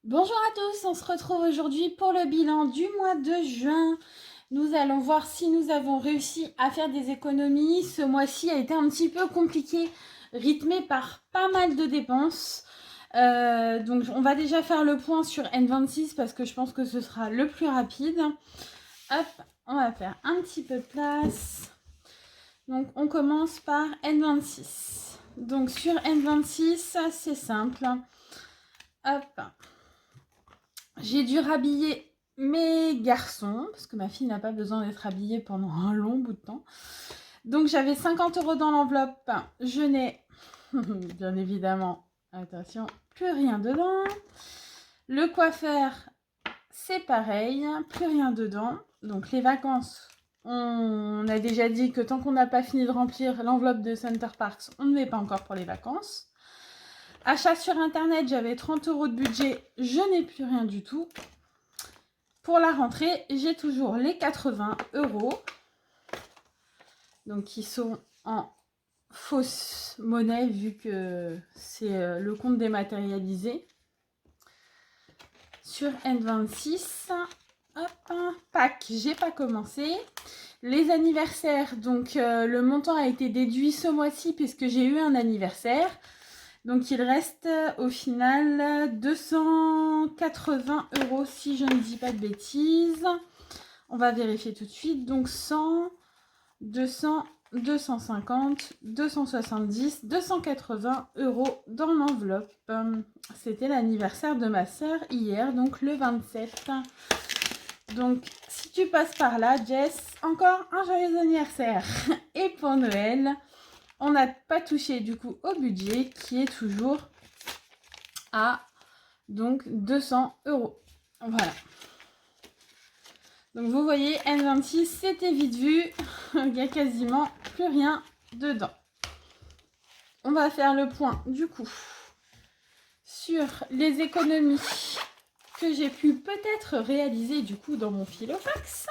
Bonjour à tous, on se retrouve aujourd'hui pour le bilan du mois de juin. Nous allons voir si nous avons réussi à faire des économies. Ce mois-ci a été un petit peu compliqué, rythmé par pas mal de dépenses. Donc on va déjà faire le point sur N26 parce que je pense que ce sera le plus rapide. Hop, on va faire un petit peu de place. Donc on commence par N26. Donc sur N26, c'est simple. Hop. J'ai dû rhabiller mes garçons, parce que ma fille n'a pas besoin d'être habillée pendant un long bout de temps. Donc j'avais 50 € dans l'enveloppe. Je n'ai, bien évidemment, attention, plus rien dedans. Le coiffeur, c'est pareil, plus rien dedans. Donc les vacances, on a déjà dit que tant qu'on n'a pas fini de remplir l'enveloppe de Center Parks, on ne met pas encore pour les vacances. Achat sur internet, j'avais 30 € de budget, je n'ai plus rien du tout. Pour la rentrée, j'ai toujours les 80 €, donc qui sont en fausse monnaie vu que c'est le compte dématérialisé. Sur N26, hop, Pâques, j'ai pas commencé. Les anniversaires, donc le montant a été déduit ce mois-ci puisque j'ai eu un anniversaire. Donc il reste au final 280 € si je ne dis pas de bêtises. On va vérifier tout de suite. Donc 100, 200, 250, 270, 280 € dans l'enveloppe. C'était l'anniversaire de ma sœur hier, donc le 27. Donc si tu passes par là, Jess, encore un joyeux anniversaire. Et pour Noël, on n'a pas touché du coup au budget qui est toujours à donc 200 €. Voilà. Donc vous voyez, N26, c'était vite vu. Il n'y a quasiment plus rien dedans. On va faire le point du coup sur les économies que j'ai pu peut-être réaliser du coup dans mon Filofax.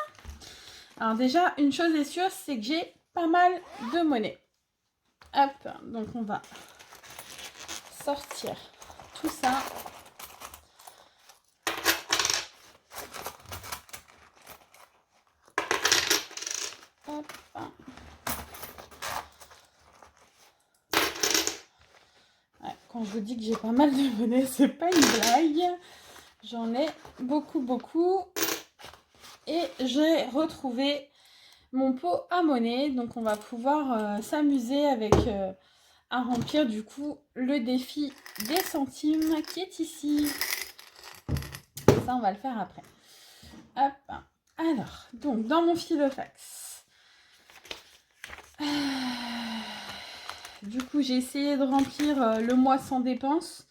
Alors déjà, une chose est sûre, c'est que j'ai pas mal de monnaie. Hop, donc on va sortir tout ça. Hop. Ouais, quand je vous dis que j'ai pas mal de monnaie, c'est pas une blague. J'en ai beaucoup. Et j'ai retrouvé mon pot à monnaie. Donc on va pouvoir s'amuser avec à remplir du coup le défi des centimes qui est ici. Ça on va le faire après. Hop. Alors, donc dans mon Filofax. Du coup j'ai essayé de remplir le mois sans dépenses.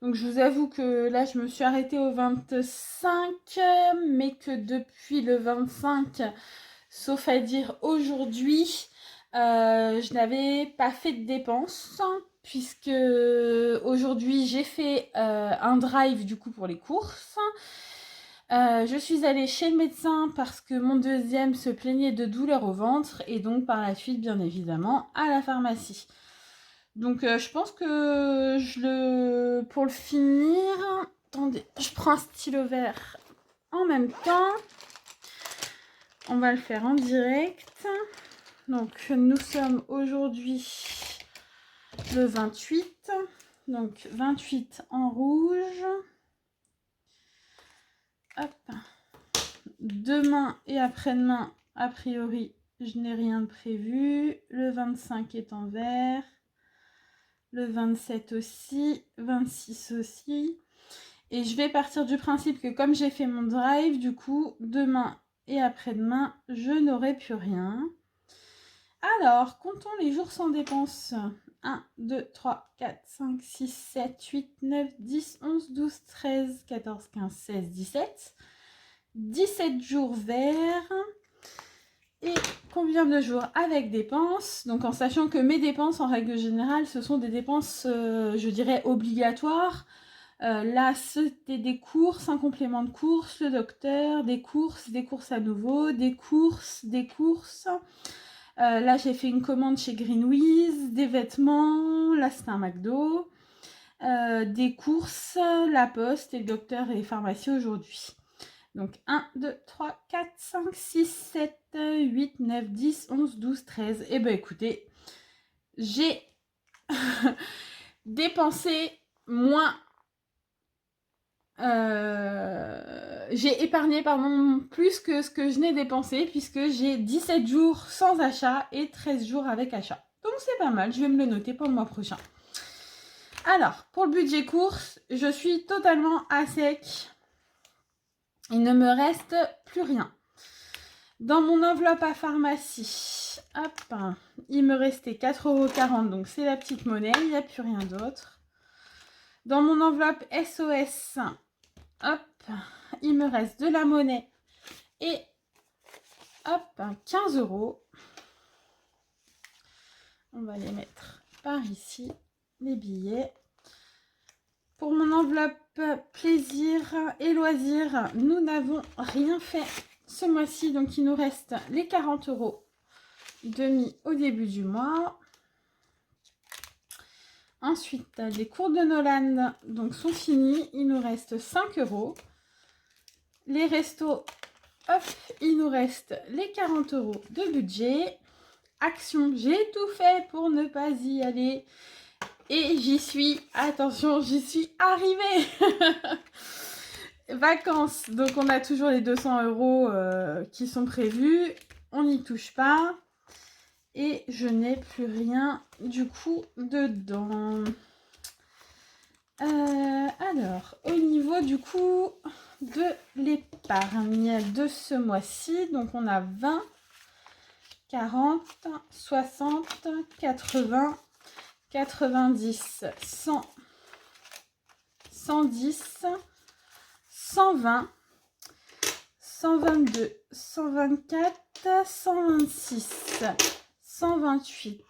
Donc je vous avoue que là je me suis arrêtée au 25, mais que depuis le 25, sauf à dire aujourd'hui, je n'avais pas fait de dépenses, puisque aujourd'hui j'ai fait un drive du coup pour les courses. Je suis allée chez le médecin parce que mon deuxième se plaignait de douleurs au ventre, et donc par la suite bien évidemment à la pharmacie. Donc je pense que pour le finir, attendez, je prends un stylo vert en même temps. On va le faire en direct. Donc nous sommes aujourd'hui le 28. Donc 28 en rouge. Hop. Demain et après-demain, a priori, je n'ai rien de prévu. Le 25 est en vert. Le 27 aussi, 26 aussi. Et je vais partir du principe que comme j'ai fait mon drive, du coup, demain et après-demain, je n'aurai plus rien. Alors, comptons les jours sans dépenses. 1, 2, 3, 4, 5, 6, 7, 8, 9, 10, 11, 12, 13, 14, 15, 16, 17. 17 jours verts. Et combien de jours avec dépenses? Donc en sachant que mes dépenses, en règle générale, ce sont des dépenses, je dirais, obligatoires. Là, c'était des courses, un complément de course, le docteur, des courses à nouveau, des courses. Là, j'ai fait une commande chez Greenwiz, des vêtements, là, c'est un McDo. des courses, la poste et le docteur et les pharmacies aujourd'hui. Donc 1, 2, 3, 4, 5, 6, 7, 8, 9, 10, 11, 12, 13. Et ben écoutez, j'ai dépensé moins... j'ai épargné plus que ce que je n'ai dépensé puisque j'ai 17 jours sans achat et 13 jours avec achat. Donc c'est pas mal, je vais me le noter pour le mois prochain. Alors, pour le budget course, je suis totalement à sec. Il ne me reste plus rien. Dans mon enveloppe à pharmacie, hop, il me restait 4,40 €, donc c'est la petite monnaie, il n'y a plus rien d'autre. Dans mon enveloppe SOS, hop, il me reste de la monnaie et hop, 15 €. On va les mettre par ici, les billets. Pour mon enveloppe plaisir et loisirs, nous n'avons rien fait ce mois-ci, donc il nous reste les 40 € de mis au début du mois. Ensuite, les cours de Nolan donc, sont finis, il nous reste 5 €. Les restos, hop, il nous reste les 40 € de budget. Action, j'ai tout fait pour ne pas y aller. Et j'y suis, attention, j'y suis arrivée. Vacances, donc on a toujours les 200 € qui sont prévus. On n'y touche pas. Et je n'ai plus rien du coup dedans. Alors, au niveau du coup de l'épargne de ce mois-ci, donc on a 20, 40, 60, 80, 90, 100, 110, 120, 122, 124, 126, 128,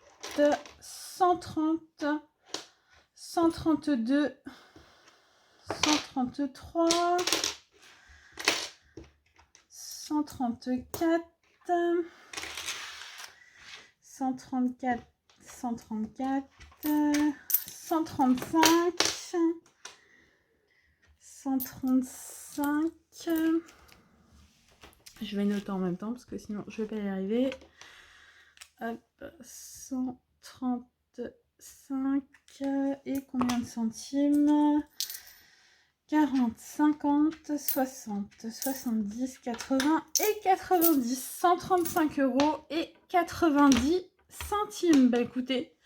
130, 132, 133, 134, 134, 134, 135, 135. Je vais noter en même temps parce que sinon je vais pas y arriver. Hop, 135 et combien de centimes? 40, 50, 60, 70, 80 et 90. 135 € et 90 centimes. Bah écoutez,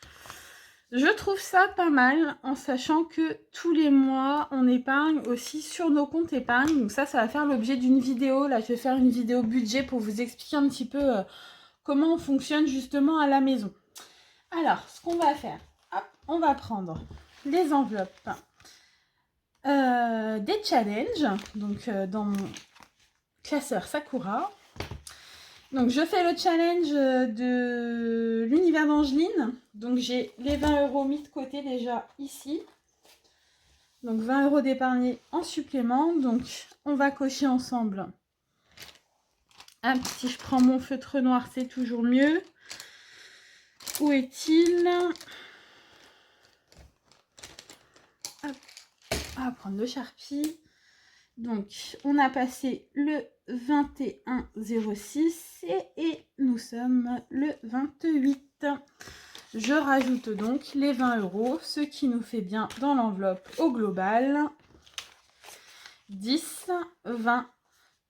je trouve ça pas mal en sachant que tous les mois on épargne aussi sur nos comptes épargne. Donc ça va faire l'objet d'une vidéo. Là je vais faire une vidéo budget pour vous expliquer un petit peu comment on fonctionne justement à la maison. Alors ce qu'on va faire, hop, on va prendre les enveloppes des challenges, donc dans mon classeur Sakura. Donc je fais le challenge de l'univers d'Angeline. Donc j'ai les 20 € mis de côté déjà ici. Donc 20 € d'épargnés en supplément. Donc on va cocher ensemble. Hop, si je prends mon feutre noir, c'est toujours mieux. Où est-il? Hop, on va prendre le Sharpie. Donc, on a passé le 21,06 et nous sommes le 28. Je rajoute donc les 20 €, ce qui nous fait bien dans l'enveloppe au global 10, 20,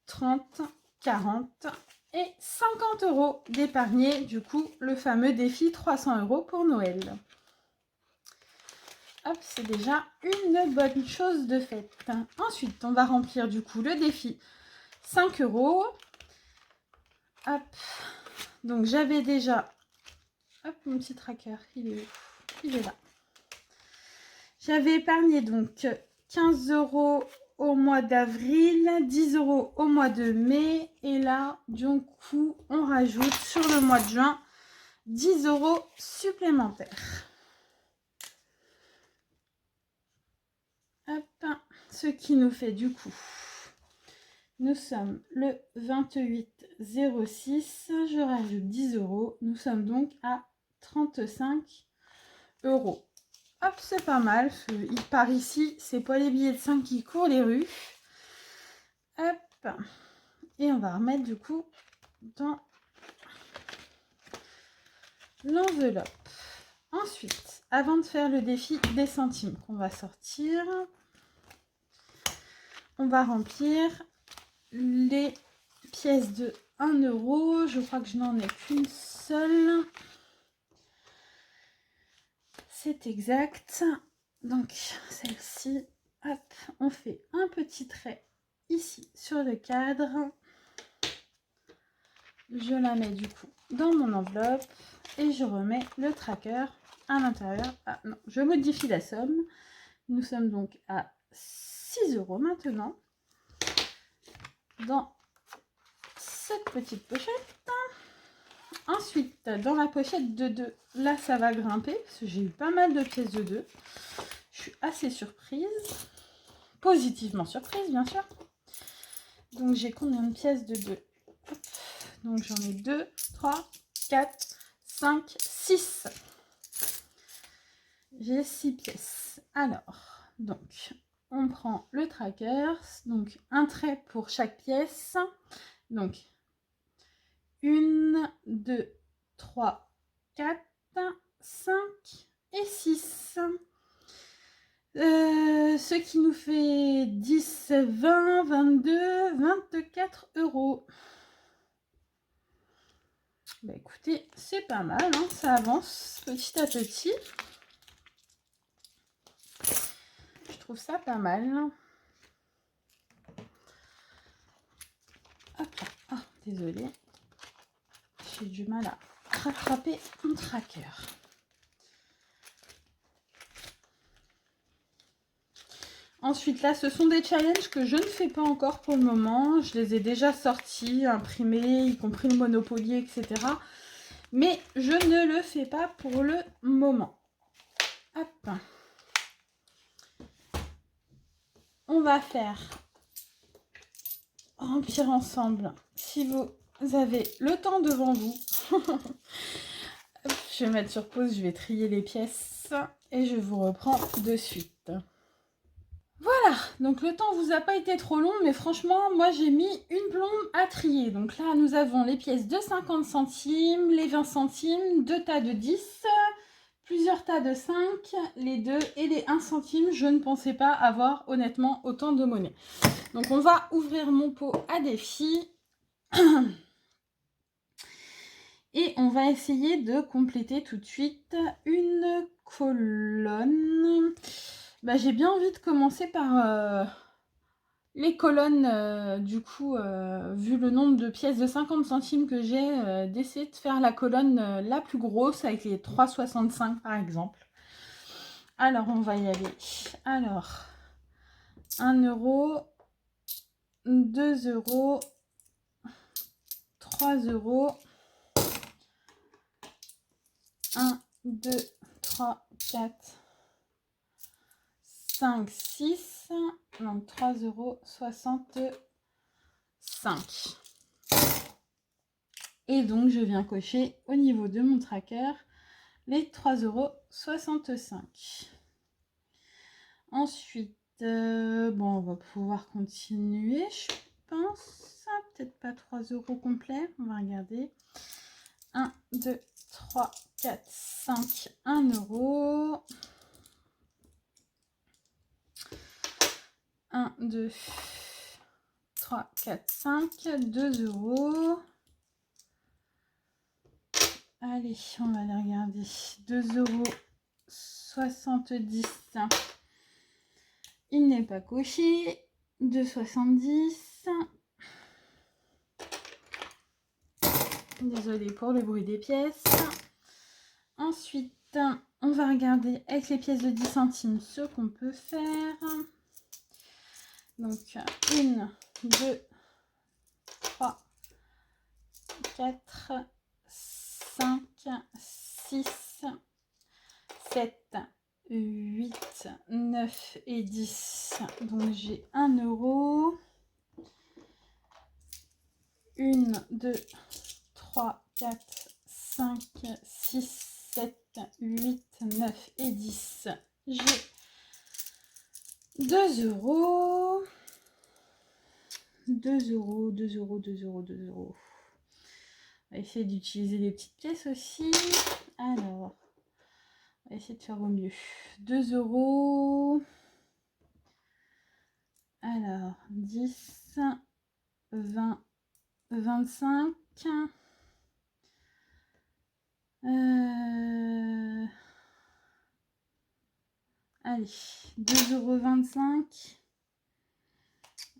30, 40 et 50 € d'épargner. Du coup, le fameux défi 300 € pour Noël. Hop, c'est déjà une bonne chose de faite. Ensuite, on va remplir du coup le défi 5 €. Hop, donc j'avais déjà... Hop, mon petit tracker, il est où? Il est là. J'avais épargné donc 15 € au mois d'avril, 10 € au mois de mai. Et là, du coup, on rajoute sur le mois de juin 10 € supplémentaires. Hop, ce qui nous fait du coup, nous sommes le 28,06, je rajoute 10 €, nous sommes donc à 35 €. Hop, c'est pas mal. Il part ici, c'est pas les billets de 5 qui courent les rues. Hop. Et on va remettre du coup dans l'enveloppe. Ensuite, avant de faire le défi des centimes qu'on va sortir, on va remplir les pièces de 1 euro. Je crois que je n'en ai qu'une seule. C'est exact. Donc, celle-ci, hop, on fait un petit trait ici sur le cadre. Je la mets du coup dans mon enveloppe et je remets le tracker à l'intérieur. Ah non, je modifie la somme. Nous sommes donc à 6 euros maintenant dans cette petite pochette. Ensuite, dans la pochette de 2, là ça va grimper parce que j'ai eu pas mal de pièces de 2. Je suis assez surprise, positivement surprise bien sûr. Donc j'ai combien de pièces de 2? Donc j'en ai 2, 3, 4, 5, 6. J'ai 6 pièces. Alors, donc, on prend le tracker, donc un trait pour chaque pièce. Donc, 1, 2, 3, 4, 5 et 6. Ce qui nous fait 10, 20, 22, 24 euros. Bah écoutez, c'est pas mal, hein, ça avance petit à petit. Je trouve ça pas mal. Hop là. Ah, désolée. J'ai du mal à rattraper mon tracker. Ensuite, là, ce sont des challenges que je ne fais pas encore pour le moment. Je les ai déjà sortis, imprimés, y compris le Monopoly, etc. Mais je ne le fais pas pour le moment. Hop. On va faire remplir ensemble. Si vous avez le temps devant vous. Je vais mettre sur pause, je vais trier les pièces et je vous reprends de suite. Voilà, donc le temps vous a pas été trop long, mais franchement, moi j'ai mis une plombe à trier. Donc là, nous avons les pièces de 50 centimes, les 20 centimes, 2 tas de 10, plusieurs tas de 5, les 2 et les 1 centime. Je ne pensais pas avoir honnêtement autant de monnaie. Donc on va ouvrir mon pot à défi. Et on va essayer de compléter tout de suite une colonne. Bah, j'ai bien envie de commencer par les colonnes, du coup, vu le nombre de pièces de 50 centimes que j'ai, d'essayer de faire la colonne la plus grosse avec les 3,65 par exemple. Alors, on va y aller. Alors, 1 euro, 2 euros, 3 euros, 1, 2, 3, 4, 5, 6, donc 3,65 €. Et donc, je viens cocher au niveau de mon tracker les 3,65 €. Ensuite, bon, on va pouvoir continuer, je pense. Peut-être pas 3 € complets, on va regarder. 1, 2, 3, 4, 5, 1 euro. 1, 2, 3, 4, 5, 2 euros. Allez, on va les regarder. 2,70 €. Il n'est pas coché. 2,70 €. Désolée pour le bruit des pièces. Ensuite, on va regarder avec les pièces de 10 centimes ce qu'on peut faire. Donc, 1, 2, 3, 4, 5, 6, 7, 8, 9 et 10. Donc, j'ai 1 euro. 1, 2, 3, 4, 5, 6, 7, 8, 9 et 10. J'ai 2 euros. 2 euros, 2 euros, 2 euros, 2 euros. On va essayer d'utiliser des petites pièces aussi. Alors, on va essayer de faire au mieux. 2 euros. Alors, 10, 20, 25. Allez, 2,25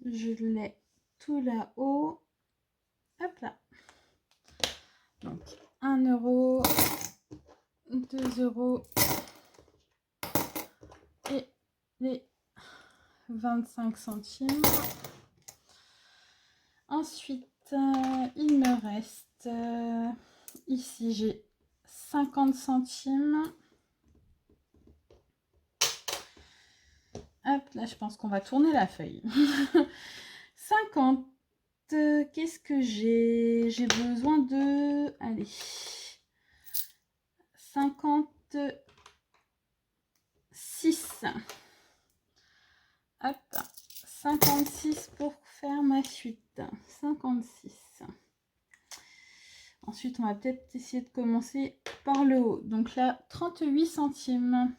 €. Je l'ai tout là-haut. Hop là. Donc, 1 euro, 2 euros et les 25 centimes. Ensuite, il me reste ici, j'ai 50 centimes. Hop, là, je pense qu'on va tourner la feuille. 50. Qu'est-ce que j'ai? J'ai besoin de... Allez. 56. Hop. 56 pour faire ma suite. 56. Ensuite, on va peut-être essayer de commencer par le haut. Donc là, 38 centimes.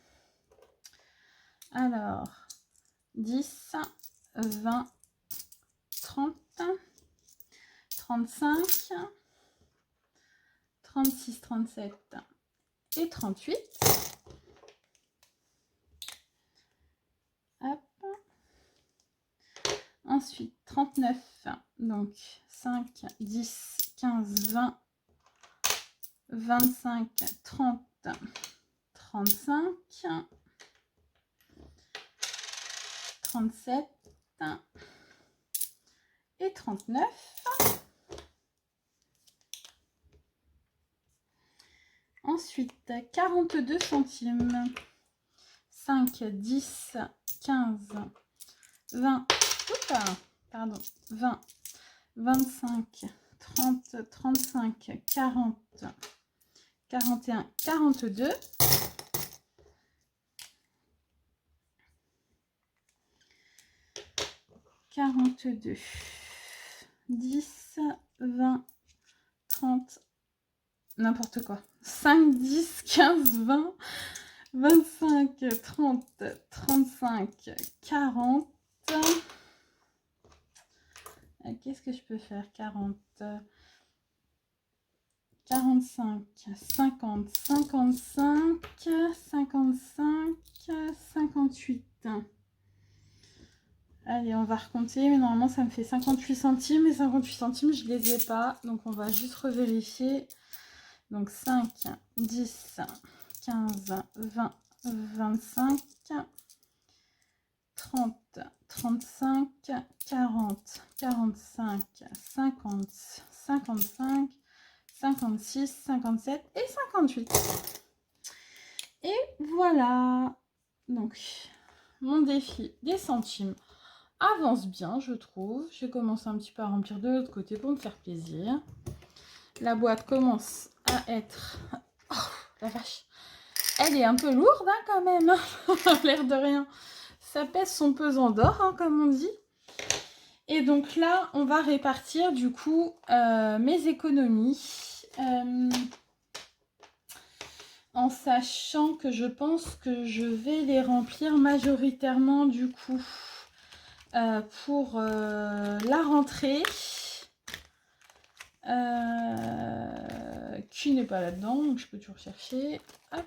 Alors, 10, 20, 30, 35, 36, 37 et 38. Hop. Ensuite, 39. Donc, 5, 10, 15, 20, 25, 30, 35, 37 et 39. Ensuite, 42 centimes. 5, 10, 15, 20, pardon, 20, 25, 30, 35, 40, 41, 42. 42, 10, 20, 30, n'importe quoi. 5, 10, 15, 20, 25, 30, 35, 40. Qu'est-ce que je peux faire? 40, 45, 50, 55, 55, 58. Allez, on va recompter, mais normalement ça me fait 58 centimes. Et 58 centimes, je ne les ai pas. Donc on va juste revérifier. Donc 5, 10, 15, 20, 25, 30, 35, 40, 45, 50, 55, 56, 57 et 58. Et voilà. Donc, mon défi des centimes avance bien, je trouve. J'ai commencé un petit peu à remplir de l'autre côté pour me faire plaisir. La boîte commence à être... Oh, la vache. Elle est un peu lourde, hein, quand même. L'air de rien. Ça pèse son pesant d'or, hein, comme on dit. Et donc là, on va répartir, du coup, mes économies. En sachant que je pense que je vais les remplir majoritairement, du coup, pour la rentrée. Qui n'est pas là-dedans, donc je peux toujours chercher. Hop.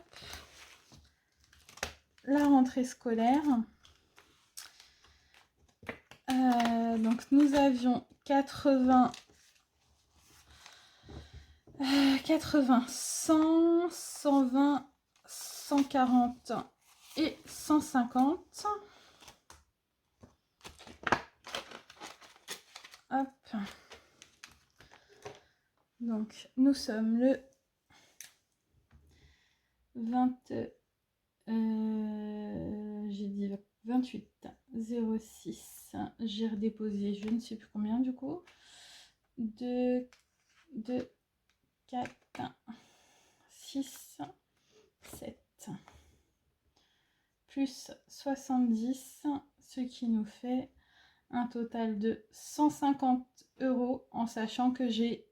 La rentrée scolaire. Donc nous avions 80, 100, 120, 140 et 150. Hop. Donc nous sommes le 20, j'ai dit 28 06. J'ai redéposé je ne sais plus combien du coup. 2, 4, 6, 7. plus 70, ce qui nous fait un total de 150 € en sachant que j'ai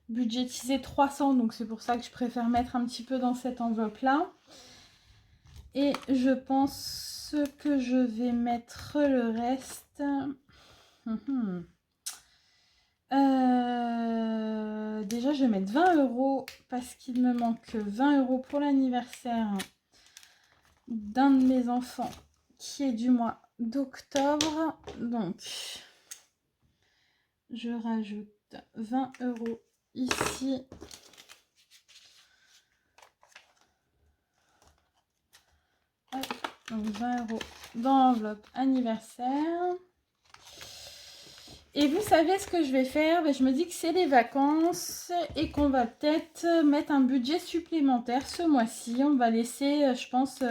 budgétisé 300, donc c'est pour ça que je préfère mettre un petit peu dans cette enveloppe-là. Et je pense que je vais mettre le reste. Déjà, je vais mettre 20 € parce qu'il me manque 20 € pour l'anniversaire d'un de mes enfants qui est du mois d'octobre. Donc, je rajoute 20 € ici. Hop, donc 20 € dans l'enveloppe anniversaire. Et vous savez ce que je vais faire? Je me dis que c'est les vacances et qu'on va peut-être mettre un budget supplémentaire ce mois-ci. On va laisser, je pense,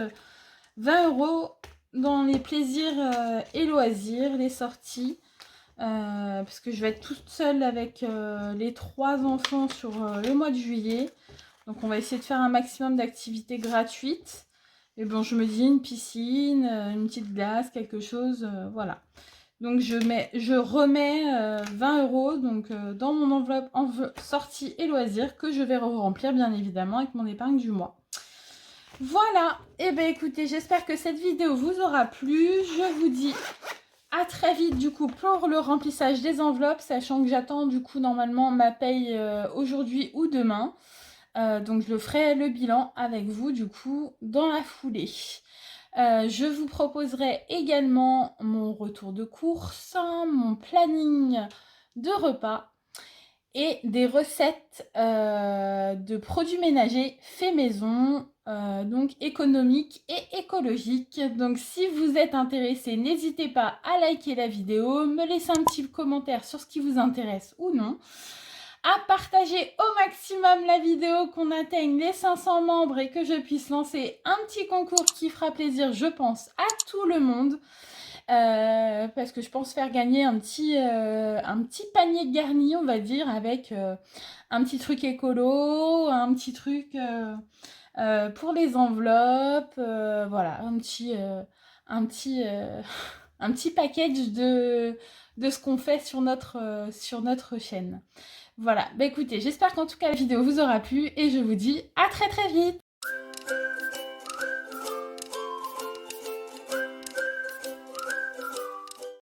20 € dans les plaisirs et loisirs, les sorties. Parce que je vais être toute seule avec les 3 enfants sur le mois de juillet. Donc on va essayer de faire un maximum d'activités gratuites. Et bon, je me dis une piscine, une petite glace, quelque chose, voilà. Donc je remets 20 € donc, dans mon enveloppe sortie et loisirs que je vais remplir bien évidemment avec mon épargne du mois. Voilà, et bien écoutez, j'espère que cette vidéo vous aura plu. Je vous dis à très vite du coup pour le remplissage des enveloppes, sachant que j'attends du coup normalement ma paye aujourd'hui ou demain. Donc je ferai le bilan avec vous du coup dans la foulée. Je vous proposerai également mon retour de course, mon planning de repas et des recettes de produits ménagers faits maison, donc économiques et écologiques. Donc si vous êtes intéressé, n'hésitez pas à liker la vidéo, me laisser un petit commentaire sur ce qui vous intéresse ou non, à partager au maximum la vidéo, qu'on atteigne les 500 membres et que je puisse lancer un petit concours qui fera plaisir, je pense, à tout le monde. Parce que je pense faire gagner un petit panier garni, on va dire, avec un petit truc écolo, un petit truc pour les enveloppes, voilà, un petit package de ce qu'on fait sur notre chaîne. Voilà, bah écoutez, j'espère qu'en tout cas la vidéo vous aura plu et je vous dis à très très vite.